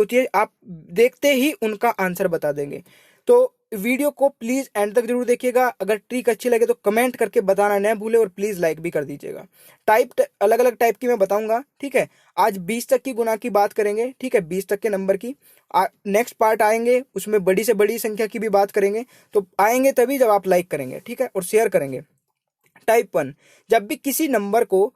होती है, आप देखते ही उनका आंसर बता देंगे। तो वीडियो को प्लीज एंड तक जरूर देखिएगा। अगर ट्रिक अच्छी लगे तो कमेंट करके बताना न भूले, और प्लीज लाइक भी कर दीजिएगा। टाइप अलग अलग टाइप की मैं बताऊंगा, ठीक है। आज 20 तक की गुना की बात करेंगे, ठीक है, 20 तक के नंबर की। नेक्स्ट पार्ट आएंगे, उसमें बड़ी से बड़ी संख्या की भी बात करेंगे। तो आएंगे तभी जब आप लाइक करेंगे, ठीक है, और शेयर करेंगे। टाइप 1, जब भी किसी नंबर को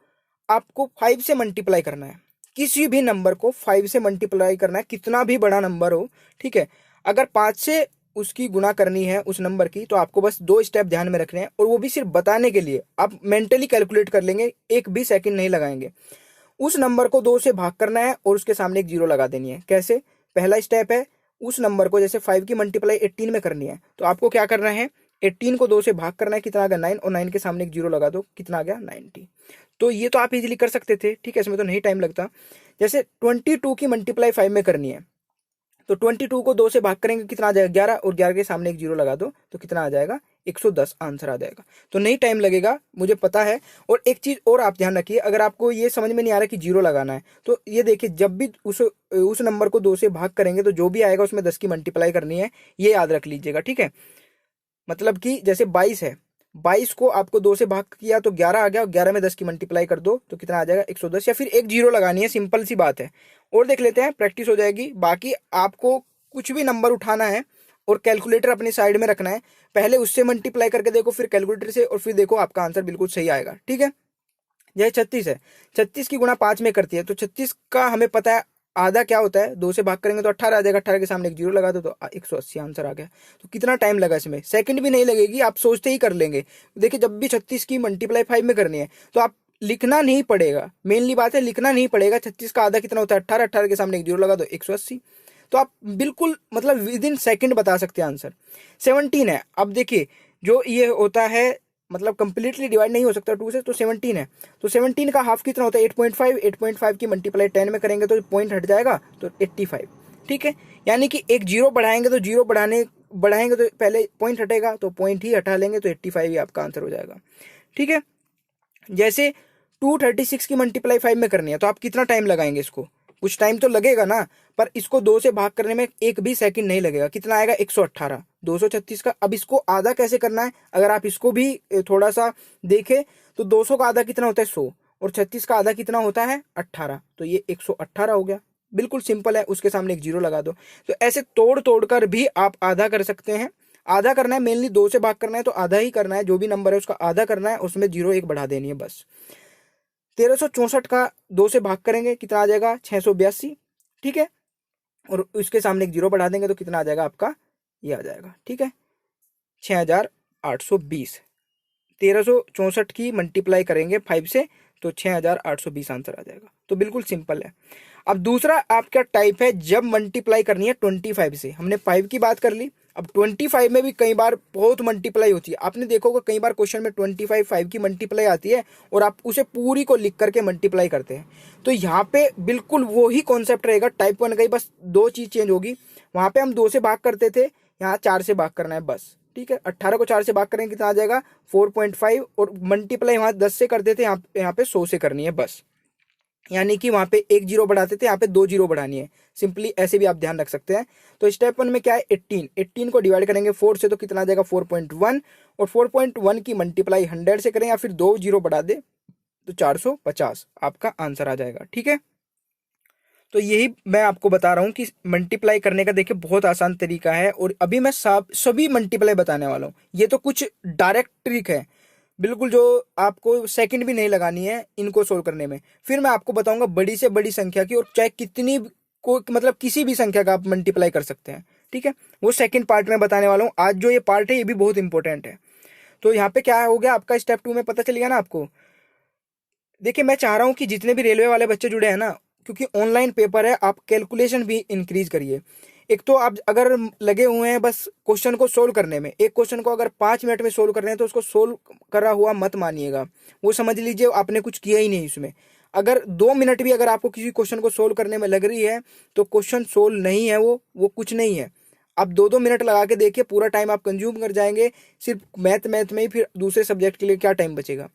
आपको 5 से मल्टीप्लाई करना है, किसी भी नंबर को 5 से मल्टीप्लाई करना है, कितना भी बड़ा नंबर हो, ठीक है। अगर 5 से उसकी गुना करनी है उस नंबर की, तो आपको बस 2 स्टेप ध्यान में रखने हैं, और वो भी सिर्फ बताने के लिए। आप मेंटली कैलकुलेट कर लेंगे, एक भी सेकंड नहीं लगाएंगे। उस नंबर को 2 से भाग करना है और उसके सामने एक जीरो लगा देनी है। कैसे? पहला स्टेप है, उस नंबर को जैसे 5 की मल्टीप्लाई 18 में करनी है, तो आपको क्या करना है, 18 को 2 से भाग करना है, कितना आ गया 9, और 9 के सामने एक जीरो लगा दो, कितना आ गया 90। तो ये तो आप इजीली कर सकते थे, ठीक है, इसमें तो नहीं टाइम लगता। जैसे 22 की मल्टीप्लाई 5 में करनी है, तो 22 को 2 से भाग करेंगे, कितना आ जाएगा 11, और 11 के सामने एक जीरो लगा दो, तो कितना आ जाएगा 110 आंसर आ जाएगा। तो नहीं टाइम लगेगा, मुझे पता है। और एक चीज और आप ध्यान रखिए, अगर आपको ये समझ में नहीं आ रहा कि जीरो लगाना है, तो ये देखिए, जब भी उस नंबर को 2 से भाग करेंगे तो जो भी आएगा उसमें 10 की मल्टीप्लाई करनी है, ये याद रख लीजिएगा, ठीक है। मतलब कि जैसे 22 है, 22 को आपको 2 से भाग किया तो 11 आ गया, और 11 में 10 की मल्टीप्लाई कर दो तो कितना आ जाएगा 110, या फिर एक जीरो लगानी है, सिंपल सी बात है। और देख लेते हैं, प्रैक्टिस हो जाएगी। बाकी आपको कुछ भी नंबर उठाना है और कैलकुलेटर अपनी साइड में रखना है, पहले उससे मल्टीप्लाई करके देखो, फिर कैलकुलेटर से, और फिर देखो आपका आंसर बिल्कुल सही आएगा, ठीक है। जैसे 36 है, 36 की गुणा 5 में करती है, तो 36 का हमें पता है आधा क्या होता है, 2 से भाग करेंगे तो 18 आ जाएगा, 18 के सामने एक जीरो लगा दो तो 180 आंसर आ गया। तो कितना टाइम लगा इसमें? सेकंड भी नहीं लगेगी, आप सोचते ही कर लेंगे। देखिए, जब भी 36 की मल्टीप्लाई 5 में करनी है, तो आप लिखना नहीं पड़ेगा, मेनली बात है लिखना नहीं पड़ेगा। 36 का आधा कितना होता है 18, 18 के सामने एक जीरो लगा दो 180। तो आप बिल्कुल मतलब विद इन सेकेंड बता सकते हैं आंसर। 17 है, अब देखिए जो ये होता है, मतलब कंप्लीटली डिवाइड नहीं हो सकता 2 से, तो 17 है, तो 17 का हाफ कितना होता है 8.5, 8.5 की मल्टीप्लाई 10 में करेंगे तो पॉइंट हट जाएगा, तो 85, ठीक है। यानी कि एक जीरो बढ़ाएंगे तो जीरो बढ़ाएंगे तो पहले पॉइंट हटेगा, तो पॉइंट ही हटा लेंगे तो 85 ही आपका आंसर हो जाएगा, ठीक है। जैसे 236 की मल्टीप्लाई 5 में करनी है, तो आप कितना टाइम लगाएंगे इसको? कुछ टाइम तो लगेगा ना, पर इसको 2 से भाग करने में एक भी सेकंड नहीं लगेगा। कितना आएगा 118, 236 का। अब इसको आधा कैसे करना है, अगर आप इसको भी थोड़ा सा देखें, तो 200 का आधा कितना होता है 100, और 36 का आधा कितना होता है 18, तो ये 118 हो गया। बिल्कुल सिंपल है, उसके सामने एक जीरो लगा दो। तो ऐसे तोड़ तोड़ कर भी आप आधा कर सकते हैं। आधा करना है, मेनली 2 से भाग करना है तो आधा ही करना है, जो भी नंबर है उसका आधा करना है, उसमें जीरो एक बढ़ा देनी है बस। 1364 का 2 से भाग करेंगे, कितना आ जाएगा 682, ठीक है, और उसके सामने एक जीरो बढ़ा देंगे तो कितना आ जाएगा आपका, ये आ जाएगा, ठीक है, 6820। 1364 की मल्टीप्लाई करेंगे 5 से, तो 6820 आंसर आ जाएगा। तो बिल्कुल सिंपल है। अब दूसरा आपका टाइप है, जब मल्टीप्लाई करनी है 25 से। हमने 5 की बात कर ली, अब 25 में भी कई बार बहुत मल्टीप्लाई होती है। आपने देखा होगा कई बार क्वेश्चन में 25 5 की मल्टीप्लाई आती है, और आप उसे पूरी को लिख करके मल्टीप्लाई करते हैं। तो यहाँ पे बिल्कुल वो ही कॉन्सेप्ट रहेगा टाइप 1 का ही, बस 2 चीज चेंज होगी। वहां पे हम 2 से भाग करते थे, यहाँ 4 से भाग करना है बस, ठीक है। 18 को 4 से भाग करेंगे कितना आ जाएगा 4.5, और मल्टीप्लाई वहां 10 से करते थे, यहाँ पे 100 से करनी है बस। यानी कि वहां पे एक जीरो बढ़ाते थे, यहाँ पे 2 जीरो बढ़ानी है। सिंपली ऐसे भी आप ध्यान रख सकते हैं। तो स्टेप 1 में क्या है, 18 को डिवाइड करेंगे 4 से, तो कितना आ जाएगा 4.1, और 4.1 की मल्टीप्लाई 100 से करें, या फिर 2 जीरो बढ़ा दे तो 450 आपका आंसर आ जाएगा, ठीक है। तो यही मैं आपको बता रहा हूँ कि मल्टीप्लाई करने का देखिए बहुत आसान तरीका है, और अभी मैं सभी मल्टीप्लाई बताने वाला हूँ। ये तो कुछ डायरेक्ट ट्रिक है, बिल्कुल जो आपको सेकंड भी नहीं लगानी है इनको सोल्व करने में। फिर मैं आपको बताऊंगा बड़ी से बड़ी संख्या की, और चाहे कितनी को मतलब किसी भी संख्या का आप मल्टीप्लाई कर सकते हैं, ठीक है। वो सेकंड पार्ट में बताने वाला हूँ। आज जो ये पार्ट है ये भी बहुत इंपॉर्टेंट है। तो यहाँ पे क्या हो गया आपका, स्टेप 2 में पता चल गया ना आपको। देखिए, मैं चाह रहा हूँ कि जितने भी रेलवे वाले बच्चे जुड़े हैं ना, क्योंकि ऑनलाइन पेपर है, आप कैलकुलेशन भी इंक्रीज करिए। एक तो आप अगर लगे हुए हैं बस क्वेश्चन को सोल्व करने में, एक क्वेश्चन को अगर 5 मिनट में सोल्व कर रहे हैं तो उसको सोल्व करा हुआ मत मानिएगा। वो समझ लीजिए आपने कुछ किया ही नहीं इसमें। अगर 2 मिनट भी अगर आपको किसी क्वेश्चन को सोल्व करने में लग रही है, तो क्वेश्चन सोल्व नहीं है, वो कुछ नहीं है। आप 2-2 मिनट लगा के देखिए, पूरा टाइम आप कंज्यूम कर जाएंगे सिर्फ मैथ मैथ में ही, फिर दूसरे सब्जेक्ट के लिए क्या टाइम बचेगा।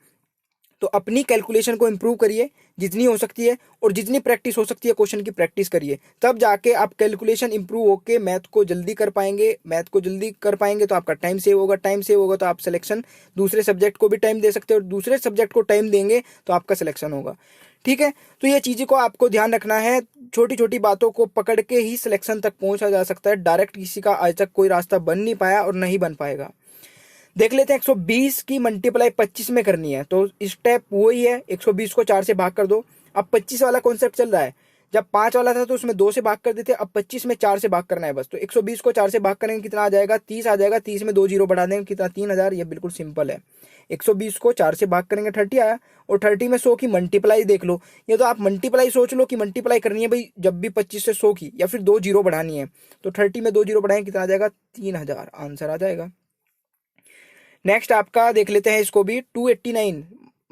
तो अपनी कैलकुलेशन को इम्प्रूव करिए जितनी हो सकती है, और जितनी प्रैक्टिस हो सकती है क्वेश्चन की प्रैक्टिस करिए, तब जाके आप कैलकुलेशन इम्प्रूव होके मैथ को जल्दी कर पाएंगे। मैथ को जल्दी कर पाएंगे तो आपका टाइम सेव होगा, टाइम सेव होगा तो आप सिलेक्शन दूसरे सब्जेक्ट को भी टाइम दे सकते हो, और दूसरे सब्जेक्ट को टाइम देंगे तो आपका सिलेक्शन होगा। ठीक है, तो ये चीज़ों को आपको ध्यान रखना है। छोटी छोटी बातों को पकड़ के ही सिलेक्शन तक पहुंचा जा सकता है, डायरेक्ट किसी का आज तक कोई रास्ता बन नहीं पाया और नहीं बन पाएगा। देख लेते हैं 120 की मल्टीप्लाई 25 में करनी है, तो स्टेप वही है, 120 को 4 से भाग कर दो। अब 25 वाला कॉन्सेप्ट चल रहा है, जब 5 वाला था तो उसमें 2 से भाग कर देते, अब 25 में 4 से भाग करना है बस। तो 120 को 4 से भाग करेंगे कितना आ जाएगा, 30 आ जाएगा। 30 में 2 जीरो बढ़ा देंगे कितना, 3000। ये बिल्कुल सिंपल है। 120 को 4 से भाग करेंगे 30 आया, और 30 में 100 की मल्टीप्लाई देख लो। ये तो आप मल्टीप्लाई सोच लो कि मल्टीप्लाई करनी है भाई, जब भी 25 से 100 की, या फिर 2 जीरो बढ़ानी है, तो 30 में 2 जीरो बढ़ाएंगे कितना आ जाएगा, 3000 आंसर आ जाएगा। नेक्स्ट आपका देख लेते हैं इसको भी, 289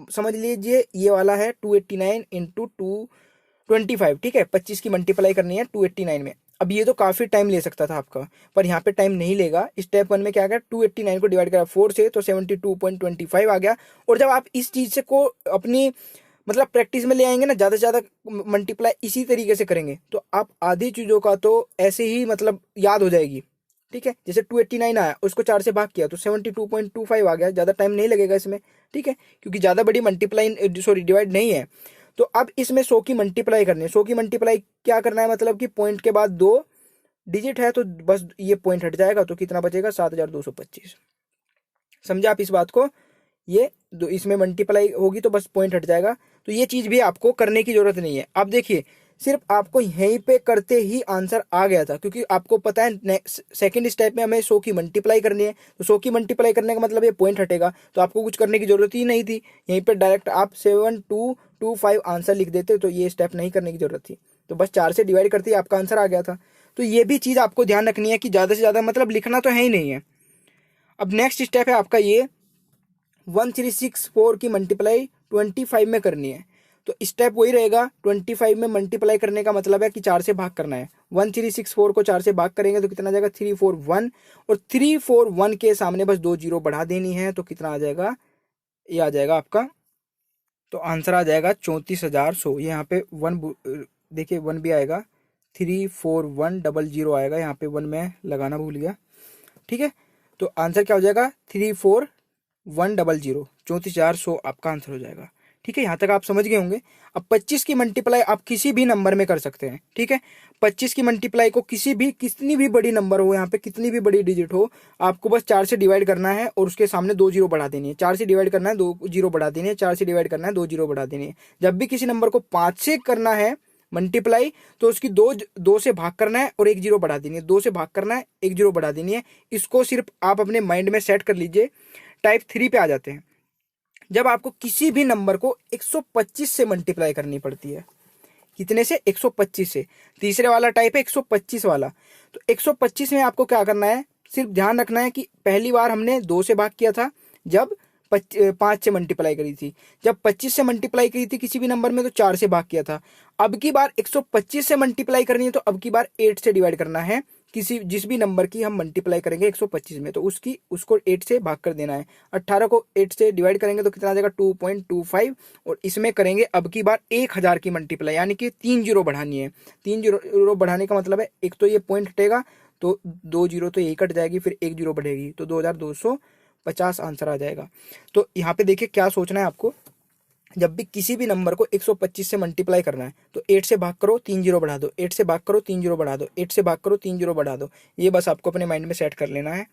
समझ लीजिए, ये वाला है 289 इंटू 225। ठीक है, 25 की मल्टीप्लाई करनी है 289 में। अब ये तो काफी टाइम ले सकता था आपका, पर यहाँ पे टाइम नहीं लेगा। स्टेप 1 में क्या गया, 289 को डिवाइड करा 4 से तो 72.25 आ गया। और जब आप इस चीज से को अपनी मतलब प्रैक्टिस में ले आएंगे ना, ज्यादा से ज्यादा मल्टीप्लाई इसी तरीके से करेंगे, तो आप आधी चीजों का तो ऐसे ही मतलब याद हो जाएगी। ठीक है, जैसे 289 आया, उसको 4 से भाग किया तो 72.25 आ गया, ज्यादा टाइम नहीं लगेगा इसमें। ठीक है, क्योंकि ज्यादा बड़ी मल्टीप्लाई सॉरी डिवाइड नहीं है। तो अब इसमें 100 की मल्टीप्लाई करनी है। 100 की मल्टीप्लाई क्या करना है, मतलब कि पॉइंट के बाद 2 डिजिट है तो बस ये पॉइंट हट जाएगा, तो कितना बचेगा, 7225। समझा आप इस बात को, ये दो इसमें मल्टीप्लाई होगी तो बस पॉइंट हट जाएगा। तो ये चीज भी आपको करने की जरूरत नहीं है। अब देखिए, सिर्फ आपको यहीं पे करते ही आंसर आ गया था, क्योंकि आपको पता है सेकंड स्टेप में हमें 100 की मल्टीप्लाई करनी है, तो 100 की मल्टीप्लाई करने का मतलब ये पॉइंट हटेगा, तो आपको कुछ करने की जरूरत ही नहीं थी। यहीं पे डायरेक्ट आप 7225 आंसर लिख देते, तो ये स्टेप नहीं करने की जरूरत थी। तो बस 4 से डिवाइड करते ही आपका आंसर आ गया था। तो ये भी चीज आपको ध्यान रखनी है कि ज्यादा से ज्यादा मतलब लिखना तो है ही नहीं है। अब नेक्स्ट स्टेप है आपका ये, 1364 की मल्टीप्लाई 25 में करनी है। तो स्टेप वही रहेगा, 25 में मल्टीप्लाई करने का मतलब है कि 4 से भाग करना है। 1364 को 4 से भाग करेंगे तो कितना आ जाएगा, 341, और 341 के सामने बस 2 जीरो बढ़ा देनी है, तो कितना आ जाएगा, ये आ जाएगा आपका, तो आंसर आ जाएगा 34,100। ये यहाँ पे 1 देखिए 1 भी आएगा, 34100 आएगा, यहाँ पे 1 मैं लगाना भूल गया। ठीक है, तो आंसर क्या हो जाएगा, 34100, 34,100 आपका आंसर हो जाएगा। ठीक है, यहाँ तक आप समझ गए होंगे। अब 25 की मल्टीप्लाई आप किसी भी नंबर में कर सकते हैं। ठीक है, 25 की मल्टीप्लाई को कितनी भी बड़ी नंबर हो, यहाँ पे कितनी भी बड़ी डिजिट हो, आपको बस 4 से डिवाइड करना है और उसके सामने 2 जीरो बढ़ा देनी है। 4 से डिवाइड करना है, 2 जीरो बढ़ा देनी है, 4 से डिवाइड करना है, 2 जीरो बढ़ा देनी है। जब भी किसी नंबर को 5 से करना है मल्टीप्लाई, तो उसकी दो से भाग करना है और 1 जीरो बढ़ा देनी है, 2 से भाग करना है, 1 जीरो बढ़ा देनी है। इसको सिर्फ आप अपने माइंड में सेट कर लीजिए। टाइप 3 पे आ जाते हैं, जब आपको किसी भी नंबर को 125 से मल्टीप्लाई करनी पड़ती है। कितने से, 125 से। तीसरे वाला टाइप है 125 वाला। तो 125 में आपको क्या करना है, सिर्फ ध्यान रखना है कि पहली बार हमने 2 से भाग किया था जब 5 से मल्टीप्लाई करी थी, जब 25 से मल्टीप्लाई करी थी किसी भी नंबर में तो 4 से भाग किया था। अब की बार 125 से मल्टीप्लाई करनी है तो अब की बार 8 से डिवाइड करना है। जिस भी नंबर की हम मल्टीप्लाई करेंगे 125 में, तो उसको 8 से भाग कर देना है। 18 को 8 से डिवाइड करेंगे तो कितना आ जाएगा, 2.25। और इसमें करेंगे अब की बार 1000 की मल्टीप्लाई, यानी कि 3 जीरो बढ़ानी है। 3 जीरो बढ़ाने का मतलब है, एक तो ये पॉइंट हटेगा तो 2 जीरो तो यही कट जाएगी, फिर 1 जीरो बढ़ेगी, तो 2250 आंसर आ जाएगा। तो यहाँ पे देखिए क्या सोचना है आपको, जब भी किसी भी नंबर को 125 से मल्टीप्लाई करना है तो 8 से भाग करो, 3 जीरो बढ़ा दो, 8 से भाग करो, 3 जीरो बढ़ा दो, 8 से भाग करो, 3 जीरो बढ़ा दो। ये बस आपको अपने माइंड में सेट कर लेना है।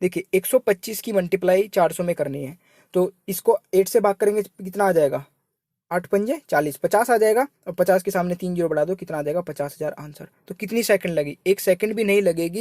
देखिए 125 की मल्टीप्लाई 400 में करनी है, तो इसको 8 से भाग करेंगे कितना आ जाएगा, 8 पंजे 40, 50 आ जाएगा। और 50 के सामने 3 जीरो बढ़ा दो, कितना आ जाएगा, 50,000 आंसर। तो कितनी सेकंड लगी, 1 सेकंड भी नहीं लगेगी।